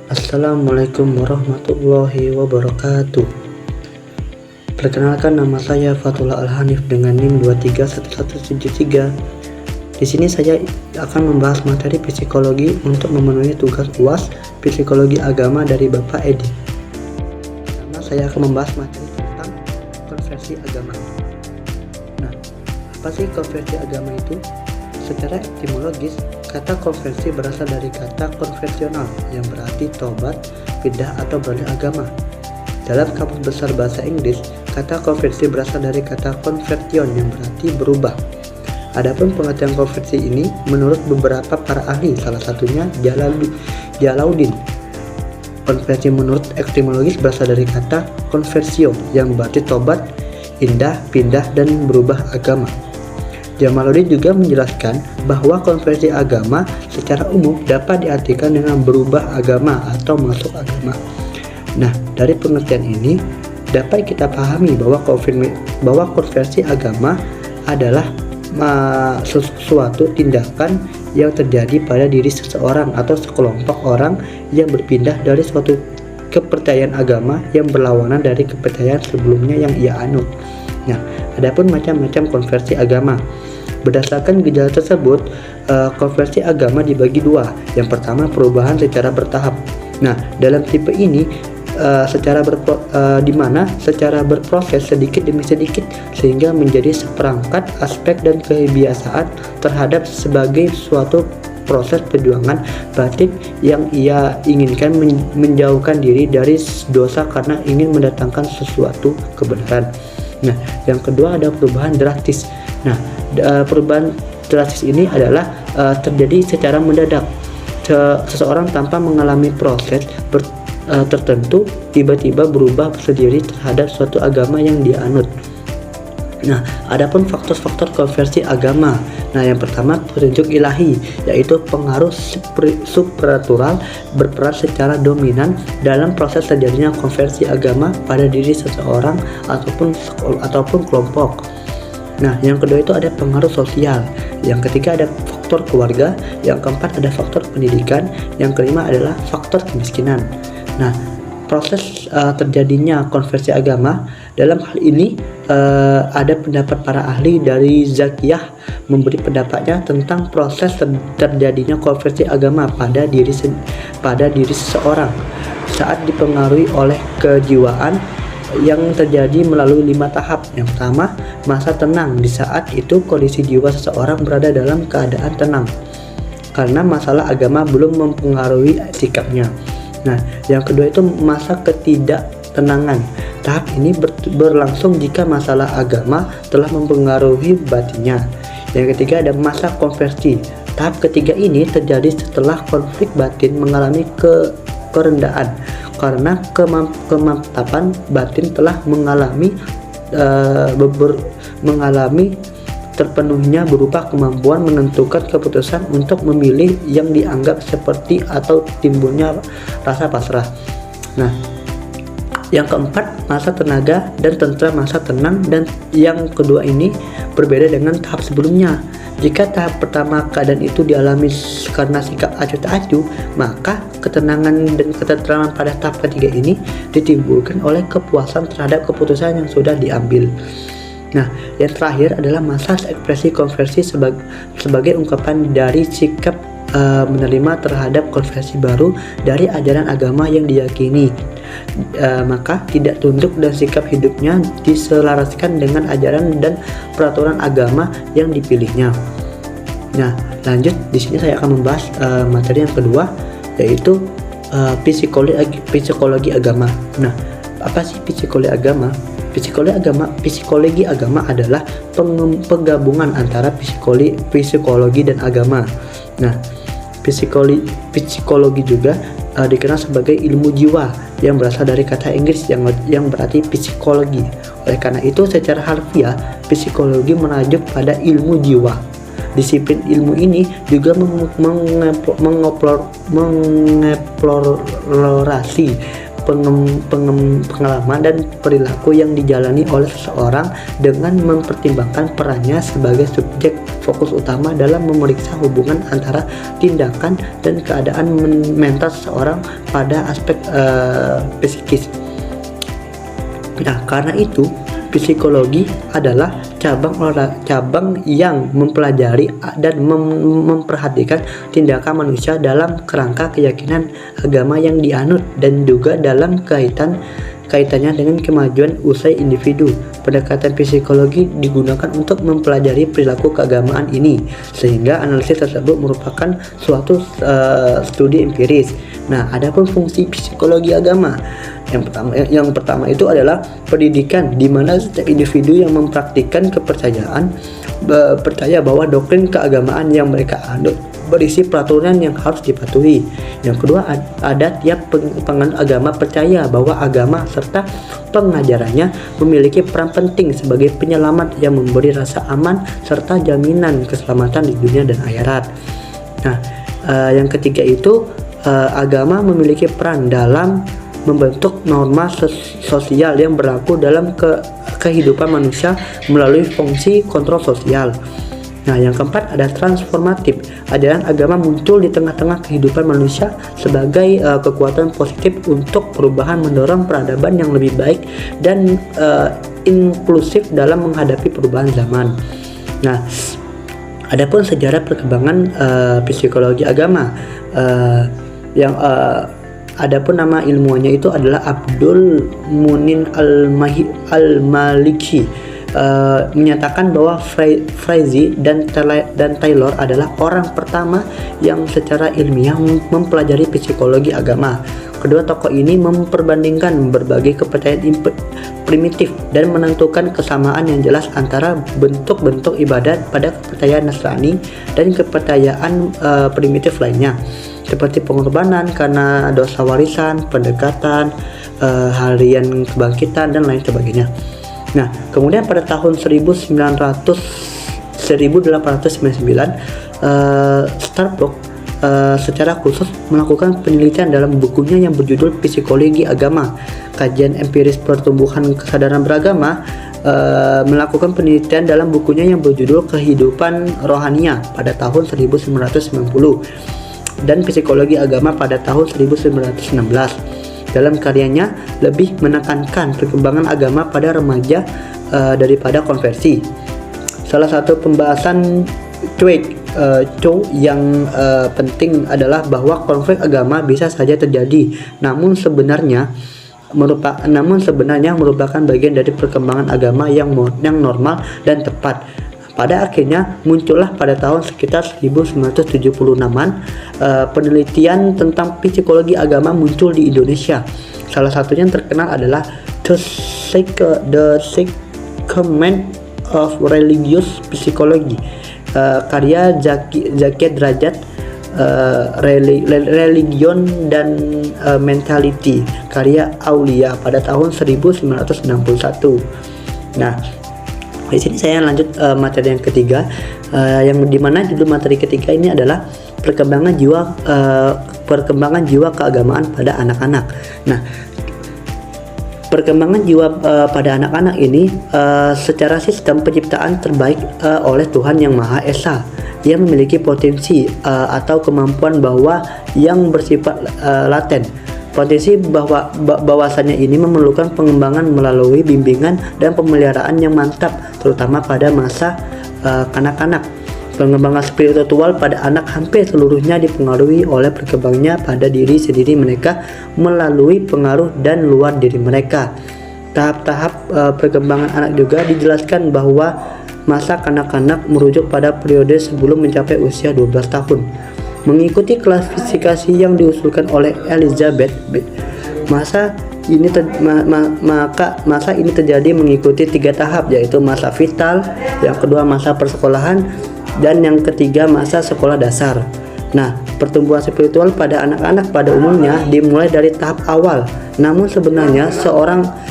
Assalamualaikum warahmatullahi wabarakatuh. Perkenalkan, nama saya Fatullah Al-Hanif dengan NIM 231173. Di sini saya akan membahas materi psikologi untuk memenuhi tugas UAS Psikologi Agama dari Bapak Edi. Pertama, saya akan membahas materi tentang konversi agama. Nah, apa sih konversi agama itu? Secara etimologis, kata konversi berasal dari kata konvensional yang berarti tobat, pindah atau beralih agama. Dalam Kamus Besar Bahasa Inggris, kata konversi berasal dari kata conversion yang berarti berubah. Adapun pengertian konversi ini menurut beberapa para ahli, salah satunya Jalauddin. Konversi menurut etimologis berasal dari kata conversio yang berarti tobat, pindah, dan berubah agama. Jalauddin juga menjelaskan bahwa konversi agama secara umum dapat diartikan dengan berubah agama atau masuk agama. Nah, dari pengertian ini dapat kita pahami bahwa konversi agama adalah sesuatu tindakan yang terjadi pada diri seseorang atau sekelompok orang yang berpindah dari suatu kepercayaan agama yang berlawanan dari kepercayaan sebelumnya yang ia anut. Nah, adapun macam-macam konversi agama. Berdasarkan gejala tersebut, konversi agama dibagi dua. Yang pertama, perubahan secara bertahap. Nah, dalam tipe ini di mana secara berproses sedikit demi sedikit sehingga menjadi seperangkat aspek dan kebiasaan terhadap sebagai suatu proses perjuangan batin yang ia inginkan menjauhkan diri dari dosa karena ingin mendatangkan sesuatu kebenaran. Nah, yang kedua ada perubahan drastis. Nah, perubahan drastis ini adalah terjadi secara mendadak. Seseorang tanpa mengalami proses tertentu tiba-tiba berubah sendiri terhadap suatu agama yang dia anut. Nah, adapun faktor-faktor konversi agama. Nah, yang pertama petunjuk ilahi, yaitu pengaruh supranatural berperan secara dominan dalam proses terjadinya konversi agama pada diri seseorang ataupun kelompok. Nah, yang kedua itu ada pengaruh sosial. Yang ketiga ada faktor keluarga. Yang keempat ada faktor pendidikan. Yang kelima adalah faktor kemiskinan. Nah, proses terjadinya konversi agama dalam hal ini ada pendapat para ahli dari Zakiyah memberi pendapatnya tentang proses terjadinya konversi agama pada diri seseorang saat dipengaruhi oleh kejiwaan yang terjadi melalui 5 tahap. Yang pertama, masa tenang. Di saat itu kondisi jiwa seseorang berada dalam keadaan tenang karena masalah agama belum mempengaruhi sikapnya. Nah, yang kedua itu masa ketidaktenangan. Tahap ini berlangsung jika masalah agama telah mempengaruhi batinnya. Yang ketiga ada masa konversi. Tahap ketiga ini terjadi setelah konflik batin mengalami kerendahan karena kemantapan batin telah mengalami terpenuhnya berupa kemampuan menentukan keputusan untuk memilih yang dianggap seperti atau timbulnya rasa pasrah. Nah, yang keempat masa tenaga dan tentram, masa tenang, dan yang kedua ini berbeda dengan tahap sebelumnya. Jika tahap pertama keadaan itu dialami karena sikap acuh tak acuh, maka ketenangan dan ketentraman pada tahap ketiga ini ditimbulkan oleh kepuasan terhadap keputusan yang sudah diambil. Nah, yang terakhir adalah masa ekspresi konversi sebagai ungkapan dari sikap menerima terhadap konversi baru dari ajaran agama yang diyakini. Maka tidak tunduk dan sikap hidupnya diselaraskan dengan ajaran dan peraturan agama yang dipilihnya. Nah, lanjut di sini saya akan membahas materi yang kedua, yaitu psikologi agama. Nah, apa sih psikologi agama? Psikologi agama adalah penggabungan antara psikologi dan agama. Nah, psikologi juga dikenal sebagai ilmu jiwa yang berasal dari kata Inggris yang berarti psikologi. Oleh karena itu, secara harfiah psikologi merujuk pada ilmu jiwa. Disiplin ilmu ini juga mengeksplorasi pengalaman dan perilaku yang dijalani oleh seseorang dengan mempertimbangkan perannya sebagai subjek fokus utama dalam memeriksa hubungan antara tindakan dan keadaan mental seseorang pada aspek psikis. Nah, karena itu psikologi adalah cabang yang mempelajari dan memperhatikan tindakan manusia dalam kerangka keyakinan agama yang dianut dan juga dalam kaitannya dengan kemajuan usai individu. Pendekatan psikologi digunakan untuk mempelajari perilaku keagamaan ini, sehingga analisis tersebut merupakan suatu studi empiris. Nah, adapun fungsi psikologi agama, yang pertama itu adalah pendidikan, di mana setiap individu yang mempraktikkan kepercayaan percaya bahwa doktrin keagamaan yang mereka anut berisi peraturan yang harus dipatuhi. Yang kedua, ada tiap penganut agama percaya bahwa agama serta pengajarannya memiliki peran penting sebagai penyelamat yang memberi rasa aman serta jaminan keselamatan di dunia dan akhirat. Nah, yang ketiga itu agama memiliki peran dalam membentuk norma sosial yang berlaku dalam kehidupan manusia melalui fungsi kontrol sosial. Nah, yang keempat ada transformatif. Ajaran agama muncul di tengah-tengah kehidupan manusia sebagai kekuatan positif untuk perubahan, mendorong peradaban yang lebih baik dan inklusif dalam menghadapi perubahan zaman. Nah, adapun sejarah perkembangan psikologi agama, adapun nama ilmuannya itu adalah Abdul Munin Al-Maliki. Menyatakan bahwa Frazee dan Taylor adalah orang pertama yang secara ilmiah mempelajari psikologi agama. Kedua tokoh ini memperbandingkan berbagai kepercayaan primitif dan menentukan kesamaan yang jelas antara bentuk-bentuk ibadat pada kepercayaan Nasrani dan kepercayaan primitif lainnya, seperti pengorbanan karena dosa warisan, pendekatan, harian kebangkitan, dan lain sebagainya. Nah, kemudian pada tahun 1899, Starbuck secara khusus melakukan penelitian dalam bukunya yang berjudul Psikologi Agama, Kajian Empiris Pertumbuhan Kesadaran Beragama. Melakukan penelitian dalam bukunya yang berjudul Kehidupan Rohania pada tahun 1990 dan Psikologi Agama pada tahun 1916. Dalam karyanya lebih menekankan perkembangan agama pada remaja daripada konversi. Salah satu pembahasan Chow yang penting adalah bahwa konflik agama bisa saja terjadi, namun sebenarnya merupakan bagian dari perkembangan agama yang normal dan tepat. Pada akhirnya muncullah pada tahun sekitar 1976-an penelitian tentang psikologi agama muncul di Indonesia. Salah satunya yang terkenal adalah The Sacrament of Religious Psychology, karya Zaki Derajat, Religion dan Mentality, karya Aulia pada tahun 1961. Nah, di sini saya lanjut materi yang ketiga, yang dimana judul materi ketiga ini adalah perkembangan jiwa keagamaan pada anak-anak. Nah, perkembangan jiwa pada anak-anak ini secara sistem penciptaan terbaik oleh Tuhan Yang Maha Esa. Ia memiliki potensi atau kemampuan bahwa yang bersifat laten. Potensi bahwasannya ini memerlukan pengembangan melalui bimbingan dan pemeliharaan yang mantap, terutama pada masa kanak-kanak. Pengembangan spiritual pada anak hampir seluruhnya dipengaruhi oleh perkembangannya pada diri sendiri mereka melalui pengaruh dan luar diri mereka. Tahap-tahap perkembangan anak juga dijelaskan bahwa masa kanak-kanak merujuk pada periode sebelum mencapai usia 12 tahun. Mengikuti klasifikasi yang diusulkan oleh Elizabeth, masa ini terjadi mengikuti 3 tahap, yaitu masa vital, yang kedua masa persekolahan, dan yang ketiga masa sekolah dasar. Nah, pertumbuhan spiritual pada anak-anak pada umumnya dimulai dari tahap awal. Namun sebenarnya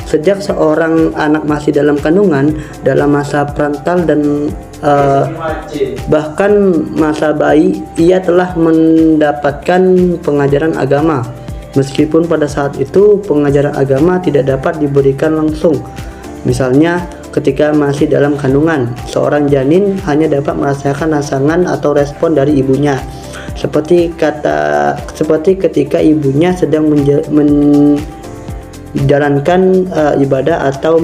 sejak seorang anak masih dalam kandungan, dalam masa prenatal dan bahkan masa bayi, ia telah mendapatkan pengajaran agama. meskipun pada saat itu pengajaran agama tidak dapat diberikan langsung. Misalnya ketika masih dalam kandungan, seorang janin hanya dapat merasakan rangsangan atau respon dari ibunya, seperti ketika ibunya sedang menjalankan ibadah atau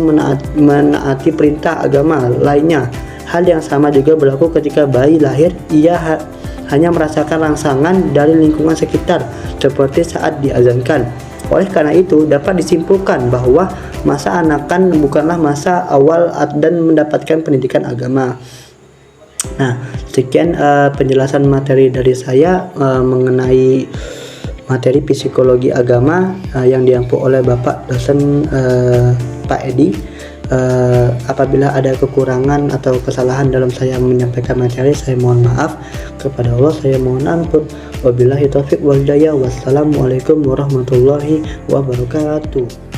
menaati perintah agama lainnya. Hal yang sama juga berlaku ketika bayi lahir, ia hanya merasakan rangsangan dari lingkungan sekitar seperti saat diazankan. Oleh karena itu, dapat disimpulkan bahwa masa anakan bukanlah masa awal dan mendapatkan pendidikan agama. Nah, sekian penjelasan materi dari saya mengenai materi psikologi agama yang diampu oleh Bapak dosen Pak Edi. Apabila ada kekurangan atau kesalahan dalam saya menyampaikan materi, saya mohon maaf. Kepada Allah saya mohon ampun. Wabillahi taufiq wal hidayah. Wassalamualaikum warahmatullahi wabarakatuh.